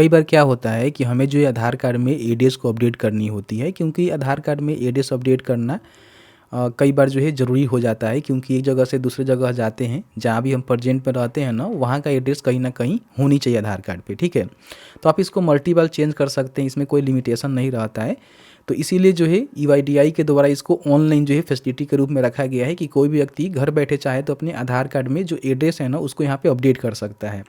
कई बार क्या होता है कि हमें जो है आधार कार्ड में एड्रेस को अपडेट करनी होती है, क्योंकि आधार कार्ड में एड्रेस अपडेट करना कई बार जो है ज़रूरी हो जाता है, क्योंकि एक जगह से दूसरे जगह जाते हैं, जहाँ भी हम प्रेजेंट में रहते हैं ना, वहाँ का एड्रेस कहीं ना कहीं होनी चाहिए आधार कार्ड पे। ठीक है, तो आप इसको मल्टीपल चेंज कर सकते हैं, इसमें कोई लिमिटेशन नहीं रहता है। तो इसीलिए जो है यूआईडीआई के द्वारा इसको ऑनलाइन जो है फैसिलिटी के रूप में रखा गया है कि कोई भी व्यक्ति घर बैठे चाहे तो अपने आधार कार्ड में जो एड्रेस है ना उसको यहाँ पे अपडेट कर सकता है।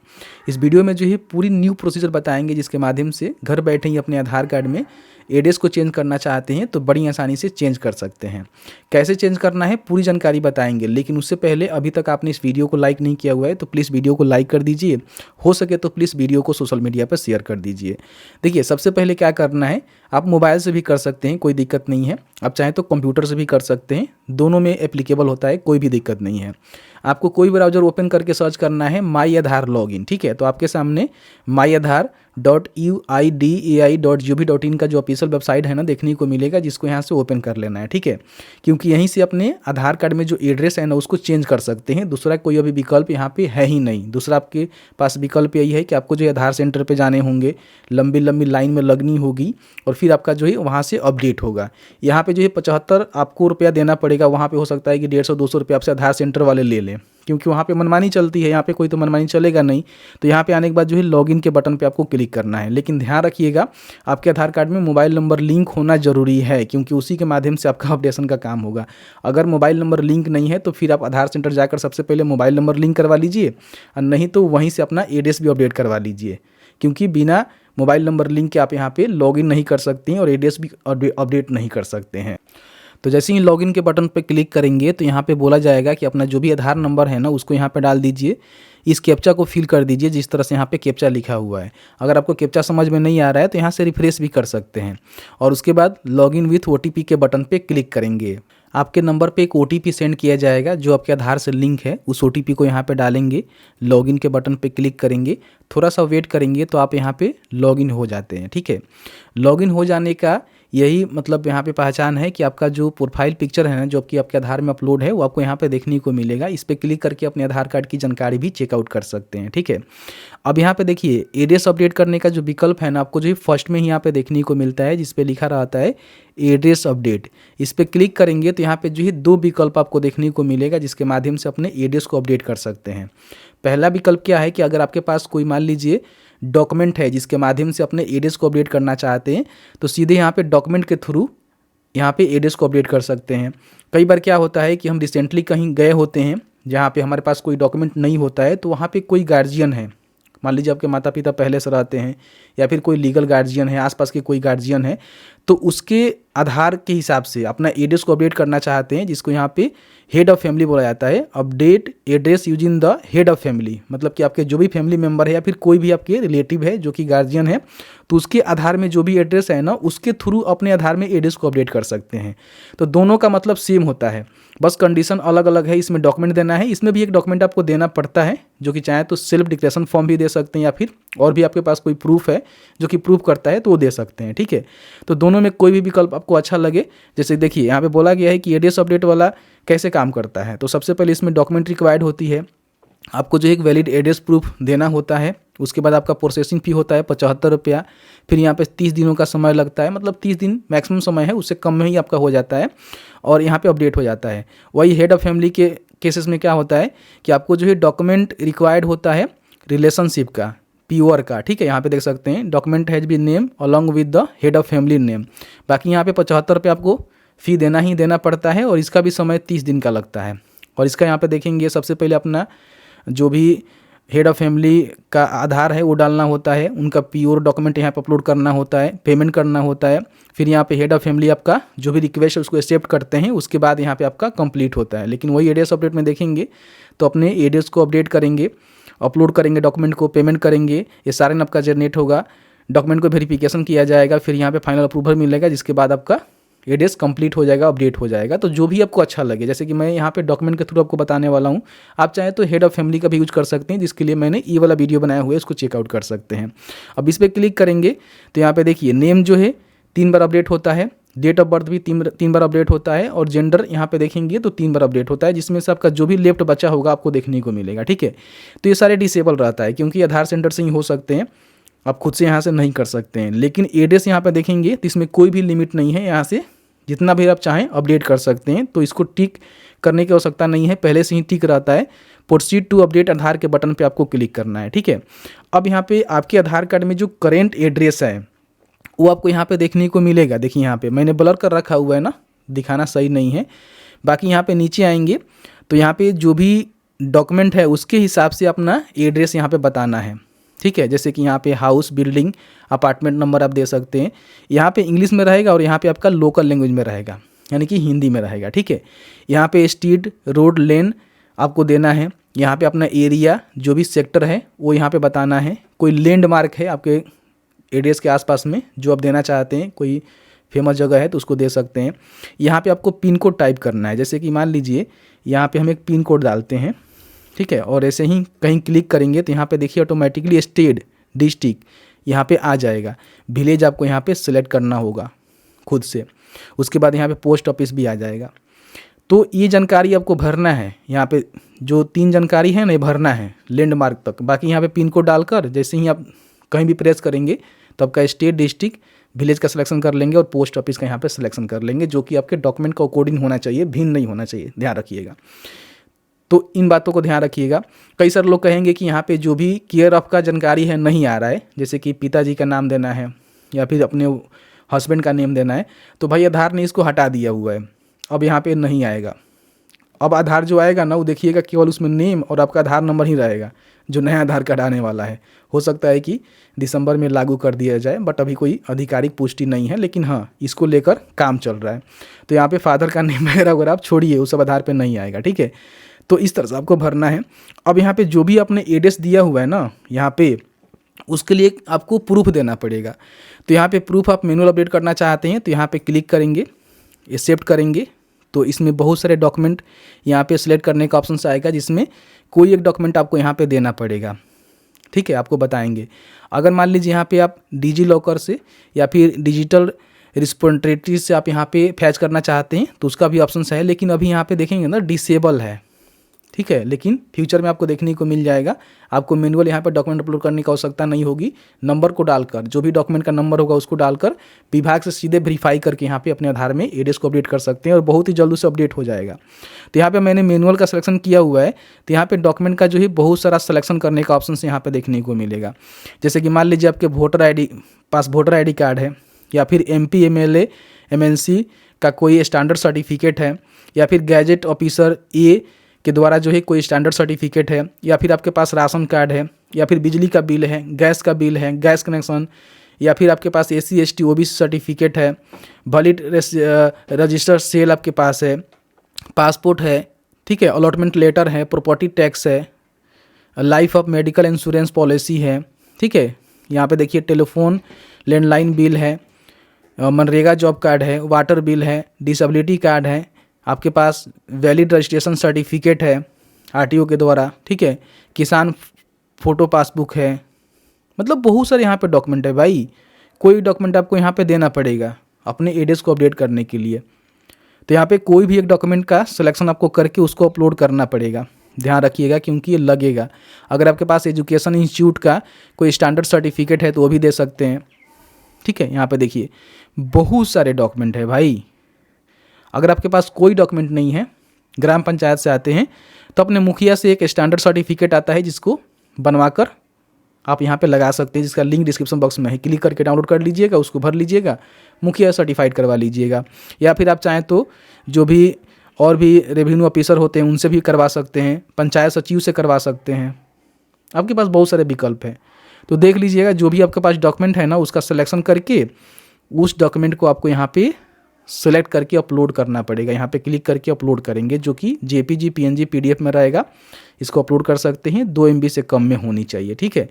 इस वीडियो में जो है पूरी न्यू प्रोसीजर बताएंगे, जिसके माध्यम से घर बैठे ही अपने आधार कार्ड में एड्रेस को चेंज करना चाहते हैं तो बड़ी आसानी से चेंज कर सकते हैं। कैसे चेंज करना है पूरी जानकारी बताएंगे, लेकिन उससे पहले अभी तक आपने इस वीडियो को लाइक नहीं किया हुआ है तो प्लीज़ वीडियो को लाइक कर दीजिए, हो सके तो प्लीज़ वीडियो को सोशल मीडिया पर शेयर कर दीजिए। देखिए, सबसे पहले क्या करना है, आप मोबाइल से भी कर सकते हैं, कोई दिक्कत नहीं है। आप चाहें तो कंप्यूटर से भी कर सकते हैं, दोनों में एप्लीकेबल होता है, कोई भी दिक्कत नहीं है। आपको कोई ब्राउज़र ओपन करके सर्च करना है माई आधार लॉगिन। ठीक है, तो आपके सामने myAadhar.uidai.gov.in का जो ऑफिशियल वेबसाइट है ना देखने को मिलेगा, जिसको यहाँ से ओपन कर लेना है। ठीक है, क्योंकि यहीं से अपने आधार कार्ड में जो एड्रेस है ना उसको चेंज कर सकते हैं, दूसरा कोई अभी विकल्प यहाँ पे है ही नहीं। दूसरा आपके पास विकल्प यही है कि आपको जो आधार सेंटर पे जाने होंगे, लंबी लंबी लाइन में लगनी होगी और फिर आपका जो है वहाँ से अपडेट होगा। यहाँ पे जो है 75 आपको रुपया देना पड़ेगा, वहाँ पे हो सकता है कि 150-200 रुपया आपसे आधार सेंटर वाले ले लें, क्योंकि वहाँ पे मनमानी चलती है, यहाँ पे कोई तो मनमानी चलेगा नहीं। तो यहाँ पे आने के बाद जो है लॉगिन के बटन पे आपको क्लिक करना है, लेकिन ध्यान रखिएगा आपके आधार कार्ड में मोबाइल नंबर लिंक होना ज़रूरी है, क्योंकि उसी के माध्यम से आपका अपडेशन का काम होगा। अगर मोबाइल नंबर लिंक नहीं है तो फिर आप आधार सेंटर जाकर सबसे पहले मोबाइल नंबर लिंक करवा लीजिए, और नहीं तो वहीं से अपना एड्रेस भी अपडेट करवा लीजिए, क्योंकि बिना मोबाइल नंबर लिंक के आप यहाँ पे लॉगिन नहीं कर सकते हैं और एड्रेस भी अपडेट नहीं कर सकते हैं। तो जैसे ही लॉगिन के बटन पर क्लिक करेंगे तो यहाँ पे बोला जाएगा कि अपना जो भी आधार नंबर है ना उसको यहाँ पे डाल दीजिए, इस कैप्चा को फिल कर दीजिए जिस तरह से यहाँ पे कैप्चा लिखा हुआ है। अगर आपको कैप्चा समझ में नहीं आ रहा है तो यहाँ से रिफ्रेश भी कर सकते हैं, और उसके बाद लॉगिन विथ ओटीपी के बटन पे क्लिक करेंगे। आपके नंबर पे एक ओटीपी सेंड किया जाएगा जो आपके आधार से लिंक है, उस ओटीपी को यहाँ पे डालेंगे, लॉगिन के बटन पे क्लिक करेंगे, थोड़ा सा वेट करेंगे तो आप यहाँ पे लॉगिन हो जाते हैं। ठीक है, लॉगिन हो जाने का यही मतलब यहाँ पे पहचान है कि आपका जो प्रोफाइल पिक्चर है ना जो आपके आधार में अपलोड है वो आपको यहाँ पे देखने को मिलेगा। इस पर क्लिक करके अपने आधार कार्ड की जानकारी भी चेकआउट कर सकते हैं। ठीक है, अब यहाँ पे देखिए एड्रेस अपडेट करने का जो विकल्प है ना आपको जो फर्स्ट में ही यहाँ पे देखने को मिलता है, जिस पे लिखा रहता है एड्रेस अपडेट। इस पर क्लिक करेंगे तो यहाँ पे जो है 2 विकल्प आपको देखने को मिलेगा, जिसके माध्यम से अपने एड्रेस को अपडेट कर सकते हैं। पहला विकल्प क्या है कि अगर आपके पास कोई मान लीजिए डॉक्यूमेंट है जिसके माध्यम से अपने एड्रेस को अपडेट करना चाहते हैं, तो सीधे यहाँ पे डॉक्यूमेंट के थ्रू यहाँ पे एड्रेस को अपडेट कर सकते हैं। कई बार क्या होता है कि हम रिसेंटली कहीं गए होते हैं जहाँ पे हमारे पास कोई डॉक्यूमेंट नहीं होता है, तो वहाँ पे कोई गार्जियन है, मान लीजिए आपके माता पिता पहले से रहते हैं या फिर कोई लीगल गार्जियन है, आसपास के कोई गार्जियन है, तो उसके आधार के हिसाब से अपना एड्रेस को अपडेट करना चाहते हैं, जिसको यहाँ पे हेड ऑफ फैमिली बोला जाता है। Update address using the head of family, मतलब कि आपके जो भी फैमिली मेंबर है या फिर कोई भी आपके रिलेटिव है जो कि गार्जियन है, तो उसके आधार में जो भी एड्रेस है ना उसके थ्रू अपने आधार में एड्रेस को अपडेट कर सकते हैं। तो दोनों का मतलब सेम होता है, बस कंडीशन अलग अलग है। इसमें डॉक्यूमेंट देना है, इसमें भी एक डॉक्यूमेंट आपको देना पड़ता है, जो कि चाहे तो सेल्फ डिक्लेरेशन फॉर्म भी दे सकते हैं या फिर और भी आपके पास कोई प्रूफ है जो कि प्रूफ करता है तो वो दे सकते हैं। ठीक है, तो दोनों में कोई भी विकल्प आपको अच्छा लगे। जैसे देखिए यहाँ पे बोला गया है कि एड्रेस अपडेट वाला कैसे काम करता है। तो सबसे पहले इसमें डॉक्यूमेंट रिक्वायर्ड होती है, आपको जो एक वैलिड एड्रेस प्रूफ देना होता है। उसके बाद आपका प्रोसेसिंग फ़ी होता है 75 रुपया, फिर यहाँ पे 30 दिनों का समय लगता है, मतलब 30 दिन मैक्सिमम समय है, उससे कम में ही आपका हो जाता है और यहाँ पे अपडेट हो जाता है। वही हेड ऑफ फैमिली के केसेस में क्या होता है कि आपको जो है डॉक्यूमेंट रिक्वायर्ड होता है रिलेशनशिप का, प्योर का। ठीक है, यहाँ पे देख सकते हैं document has been name along with the head of family name. बाकी यहाँ पे 75 रुपये आपको फ़ी देना पड़ता है और इसका भी समय 30 दिन का लगता है। और इसका यहाँ पे देखेंगे सबसे पहले अपना जो भी हेड ऑफ फैमिली का आधार है वो डालना होता है, उनका प्योर डॉक्यूमेंट यहाँ पे अपलोड करना होता है, पेमेंट करना होता है, फिर यहाँ पे हेड ऑफ फैमिली आपका जो भी रिक्वेस्ट है उसको एक्सेप्ट करते हैं, उसके बाद यहाँ पे आपका कंप्लीट होता है। लेकिन वही एड्रेस अपडेट में देखेंगे तो अपने एड्रेस को अपडेट करेंगे, अपलोड करेंगे डॉक्यूमेंट को, पेमेंट करेंगे, ये सारे आपका जनरेट होगा, डॉक्यूमेंट को वेरिफिकेशन किया जाएगा, फिर यहाँ पे फाइनल अप्रूवल मिलेगा, जिसके बाद आपका एड्रेस कंप्लीट हो जाएगा, अपडेट हो जाएगा। तो जो भी आपको अच्छा लगे, जैसे कि मैं यहाँ पे डॉक्यूमेंट के थ्रू आपको बताने वाला हूँ, आप चाहे तो हेड ऑफ फैमिली का भी यूज कर सकते हैं, जिसके लिए मैंने ये वाला वीडियो बनाया हुआ है, इसको चेकआउट कर सकते हैं। अब इस पर क्लिक करेंगे तो यहाँ पे देखिए नेम जो है 3 बार अपडेट होता है, डेट ऑफ बर्थ भी 3 बार अपडेट होता है और जेंडर यहाँ पे देखेंगे तो 3 बार अपडेट होता है, जिसमें से आपका जो भी लेफ्ट बचा होगा आपको देखने को मिलेगा। ठीक है, तो ये सारे डिसेबल रहता है क्योंकि आधार सेंटर से ही हो सकते हैं। आप खुद से यहाँ से नहीं कर सकते हैं। लेकिन एड्रेस यहाँ पे देखेंगे तो इसमें कोई भी लिमिट नहीं है, यहाँ से जितना भी आप चाहें अपडेट कर सकते हैं। तो इसको टिक करने की आवश्यकता नहीं है, पहले से ही टिक रहता है। प्रोसीड टू अपडेट आधार के बटन पे आपको क्लिक करना है, ठीक है। अब यहाँ पे आपके आधार कार्ड में जो करेंट एड्रेस है वो आपको यहाँ पे देखने को मिलेगा। देखिए यहाँ पे मैंने ब्लर कर रखा हुआ है ना, दिखाना सही नहीं है। बाकी यहाँ पे नीचे आएंगे तो यहाँ पे जो भी डॉक्यूमेंट है उसके हिसाब से अपना एड्रेस यहाँ पे बताना है, ठीक है। जैसे कि यहाँ पे हाउस, बिल्डिंग, अपार्टमेंट नंबर आप दे सकते हैं। यहाँ पे इंग्लिश में रहेगा और यहाँ पे आपका लोकल लैंग्वेज में रहेगा, यानी कि हिंदी में रहेगा, ठीक है। यहाँ पे स्ट्रीट, रोड, लेन आपको देना है। यहाँ पे अपना एरिया, जो भी सेक्टर है वो यहाँ पे बताना है। कोई लैंडमार्क है आपके एड्रेस के आसपास में जो आप देना चाहते हैं, कोई फेमस जगह है तो उसको दे सकते हैं। यहाँ पे आपको पिन कोड टाइप करना है। जैसे कि मान लीजिए यहाँ पे हम एक पिन कोड डालते हैं, ठीक है, और ऐसे ही कहीं क्लिक करेंगे तो यहाँ पे देखिए ऑटोमेटिकली स्टेट, डिस्ट्रिक्ट यहाँ पे आ जाएगा। विलेज आपको यहाँ पे सिलेक्ट करना होगा खुद से। उसके बाद यहाँ पे पोस्ट ऑफिस भी आ जाएगा। तो ये जानकारी आपको भरना है। यहाँ पे जो 3 जानकारी है ना ये भरना है लैंडमार्क तक। बाकी यहाँ पे पिन कोड डालकर जैसे ही आप कहीं भी प्रेस करेंगे तो आपका स्टेट, डिस्ट्रिक्ट, विलेज का सिलेक्शन कर लेंगे और पोस्ट ऑफिस का यहाँ पे सिलेक्शन कर लेंगे, जो कि आपके डॉक्यूमेंट का अकॉर्डिंग होना चाहिए, भिन्न नहीं होना चाहिए, ध्यान रखिएगा। तो इन बातों को ध्यान रखिएगा। कई सारे लोग कहेंगे कि यहाँ पे जो भी केयर ऑफ का जानकारी है नहीं आ रहा है, जैसे कि पिताजी का नाम देना है या फिर अपने हस्बैंड का नेम देना है, तो भाई आधार ने इसको हटा दिया हुआ है, अब यहाँ पे नहीं आएगा। अब आधार जो आएगा ना वो देखिएगा केवल उसमें नेम और आपका आधार नंबर ही रहेगा, जो नया आधार कार्ड आने वाला है। हो सकता है कि दिसंबर में लागू कर दिया जाए, बट अभी कोई आधिकारिक पुष्टि नहीं है, लेकिन हाँ इसको लेकर काम चल रहा है। तो यहाँ पे फादर का नेम वगैरह आप छोड़िए, वो सब आधार पे नहीं आएगा, ठीक है। तो इस तरह से आपको भरना है। अब यहाँ पे जो भी आपने एड्रेस दिया हुआ है ना यहाँ पे, उसके लिए आपको प्रूफ देना पड़ेगा। तो यहाँ पे प्रूफ आप मैनुअल अपडेट करना चाहते हैं तो यहाँ पे क्लिक करेंगे, एक्सेप्ट करेंगे। तो इसमें बहुत सारे डॉक्यूमेंट यहाँ पे सिलेक्ट करने का ऑप्शन आएगा, जिसमें कोई एक डॉक्यूमेंट आपको यहाँ पे देना पड़ेगा, ठीक है, आपको बताएंगे। अगर मान लीजिए यहाँ पे आप डिजी लॉकर से या फिर डिजिटल रिस्पोजिटरी से आप यहाँ पे फैच करना चाहते हैं तो उसका भी ऑप्शन है, लेकिन अभी यहाँ पे देखेंगे ना डिसेबल है, ठीक है। लेकिन फ्यूचर में आपको देखने को मिल जाएगा। आपको मैनुअल यहाँ पर डॉक्यूमेंट अपलोड करने की आवश्यकता नहीं होगी। नंबर को डालकर, जो भी डॉक्यूमेंट का नंबर होगा उसको डालकर विभाग से सीधे वेरीफाई करके यहाँ पे अपने आधार में एड्रेस को अपडेट कर सकते हैं और बहुत ही जल्द उसे अपडेट हो जाएगा। तो यहाँ पे मैंने मैनुअल का सिलेक्शन किया हुआ है, तो यहाँ पे डॉक्यूमेंट का जो है बहुत सारा सिलेक्शन करने का ऑप्शन यहाँ पे देखने को मिलेगा। जैसे कि मान लीजिए आपके वोटर आई डी कार्ड है, या फिर MP, MLA, MNC का कोई स्टैंडर्ड सर्टिफिकेट है, या फिर गैजेट ऑफिसर A के द्वारा जो है कोई स्टैंडर्ड सर्टिफिकेट है, या फिर आपके पास राशन कार्ड है, या फिर बिजली का बिल है, गैस का बिल है, गैस कनेक्शन, या फिर आपके पास SC ST OBC सर्टिफिकेट है, वैलिड रजिस्टर्ड सेल आपके पास है, पासपोर्ट है, ठीक है, अलॉटमेंट लेटर है, प्रॉपर्टी टैक्स है, life of medical insurance policy है, ठीक है। यहाँ पे देखिए टेलीफोन लैंडलाइन बिल है, मनरेगा जॉब कार्ड है, वाटर बिल है, डिसेबिलिटी कार्ड है, आपके पास वैलिड रजिस्ट्रेशन सर्टिफिकेट है RTO के द्वारा, ठीक है, किसान फ़ोटो पासबुक है। मतलब बहुत सारे यहाँ पे डॉक्यूमेंट है भाई। कोई डॉक्यूमेंट आपको यहाँ पे देना पड़ेगा अपने एड्रेस को अपडेट करने के लिए। तो यहाँ पे कोई भी एक डॉक्यूमेंट का सिलेक्शन आपको करके उसको अपलोड करना पड़ेगा, ध्यान रखिएगा, क्योंकि ये लगेगा। अगर आपके पास एजुकेशन इंस्टीट्यूट का कोई स्टैंडर्ड सर्टिफिकेट है तो वो भी दे सकते हैं, ठीक है। यहाँ पे देखिए बहुत सारे डॉक्यूमेंट है भाई। अगर आपके पास कोई डॉक्यूमेंट नहीं है, ग्राम पंचायत से आते हैं तो अपने मुखिया से एक स्टैंडर्ड सर्टिफिकेट आता है जिसको बनवाकर आप यहाँ पे लगा सकते हैं, जिसका लिंक डिस्क्रिप्शन बॉक्स में है। क्लिक करके डाउनलोड कर लीजिएगा, उसको भर लीजिएगा, मुखिया सर्टिफाइड करवा लीजिएगा। या फिर आप चाहें तो जो भी और भी रेवेन्यू ऑफिसर होते हैं उनसे भी करवा सकते हैं, पंचायत सचिव से करवा सकते हैं। आपके पास बहुत सारे विकल्प हैं। तो देख लीजिएगा, जो भी आपके पास डॉक्यूमेंट है ना उसका सिलेक्शन करके उस डॉक्यूमेंट को आपको यहाँ पे सेलेक्ट करके अपलोड करना पड़ेगा। यहाँ पे क्लिक करके अपलोड करेंगे, जो कि JPG, PNG, PDF में रहेगा। इसको अपलोड कर सकते हैं, 2 MB से कम में होनी चाहिए, ठीक है।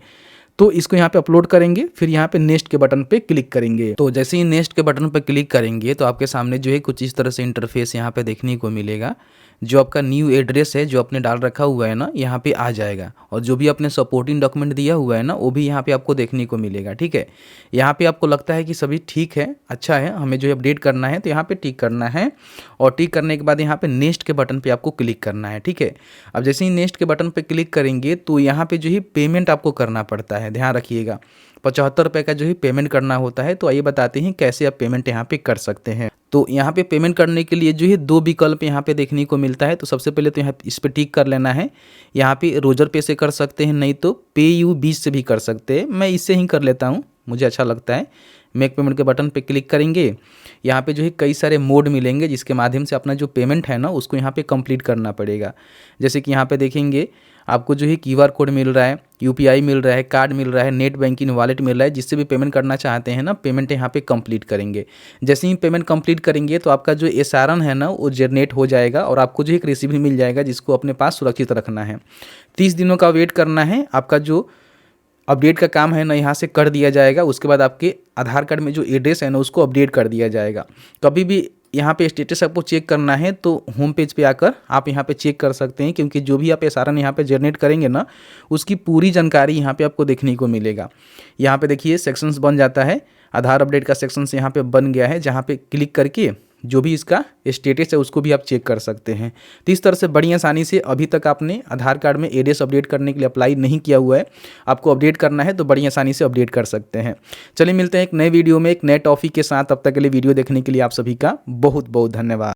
तो इसको यहाँ पे अपलोड करेंगे, फिर यहाँ पे नेक्स्ट के बटन पे क्लिक करेंगे। तो जैसे ही नेक्स्ट के बटन पे क्लिक करेंगे तो आपके सामने जो है कुछ इस तरह से इंटरफेस यहाँ पे देखने को मिलेगा। जो आपका न्यू एड्रेस है जो आपने डाल रखा हुआ है ना यहाँ पे आ जाएगा, और जो भी आपने सपोर्टिंग डॉक्यूमेंट दिया हुआ है ना वो भी यहाँ पे आपको देखने को मिलेगा, ठीक है। यहाँ पे आपको लगता है कि सभी ठीक है, अच्छा है, हमें जो है अपडेट करना है तो यहाँ पे टिक करना है, और टिक करने के बाद यहाँ पे नेक्स्ट के बटन पे आपको क्लिक करना है, ठीक है। अब जैसे ही नेक्स्ट के बटन पे क्लिक करेंगे तो यहाँ पे जो है पेमेंट आपको करना पड़ता है, ध्यान रखिएगा। 75 रुपये का जो है पेमेंट करना होता है। तो आइए बताते हैं कैसे आप पेमेंट यहाँ पे कर सकते हैं। तो यहाँ पे पेमेंट करने के लिए जो है 2 विकल्प यहाँ पे देखने को मिलता है। तो सबसे पहले तो यहाँ इस पर टिक कर लेना है। यहाँ पे रोजर पे से कर सकते हैं, नहीं तो PayU से भी कर सकते हैं। मैं इससे ही कर लेता हूँ, मुझे अच्छा लगता है। मेक पेमेंट के बटन पे क्लिक करेंगे। यहाँ पे जो है कई सारे मोड मिलेंगे जिसके माध्यम से अपना जो पेमेंट है ना उसको यहाँ पे कंप्लीट करना पड़ेगा। जैसे कि यहाँ पे देखेंगे आपको जो है QR कोड मिल रहा है, UPI मिल रहा है, कार्ड मिल रहा है, नेट बैंकिंग वॉलेट मिल रहा है। जिससे भी पेमेंट करना चाहते हैं ना, पेमेंट यहाँ पे कंप्लीट करेंगे। जैसे ही पेमेंट कंप्लीट करेंगे तो आपका जो SRN है ना वो जनरेट हो जाएगा और आपको जो है एक रिसीप्ट मिल जाएगा जिसको अपने पास सुरक्षित रखना है। 30 दिनों का वेट करना है। आपका जो अपडेट का काम है ना यहाँ से कर दिया जाएगा। उसके बाद आपके आधार कार्ड में जो एड्रेस है ना उसको अपडेट कर दिया जाएगा। कभी भी यहाँ पे स्टेटस आपको चेक करना है तो होम पेज पे आकर आप यहाँ पे चेक कर सकते हैं, क्योंकि जो भी आप SRN यहाँ पे जनरेट करेंगे ना उसकी पूरी जानकारी यहाँ पे आपको देखने को मिलेगा। यहाँ पे देखिए सेक्शंस बन जाता है। आधार अपडेट का सेक्शंस यहाँ पे बन गया है, जहाँ पे क्लिक करके जो भी इसका स्टेटस है उसको भी आप चेक कर सकते हैं। तो इस तरह से बड़ी आसानी से, अभी तक आपने आधार कार्ड में एड्रेस अपडेट करने के लिए अप्लाई नहीं किया हुआ है, आपको अपडेट करना है तो बड़ी आसानी से अपडेट कर सकते हैं। चलिए मिलते हैं एक नए वीडियो में एक नए टॉपिक के साथ। तब तक के लिए वीडियो देखने के लिए आप सभी का बहुत बहुत धन्यवाद।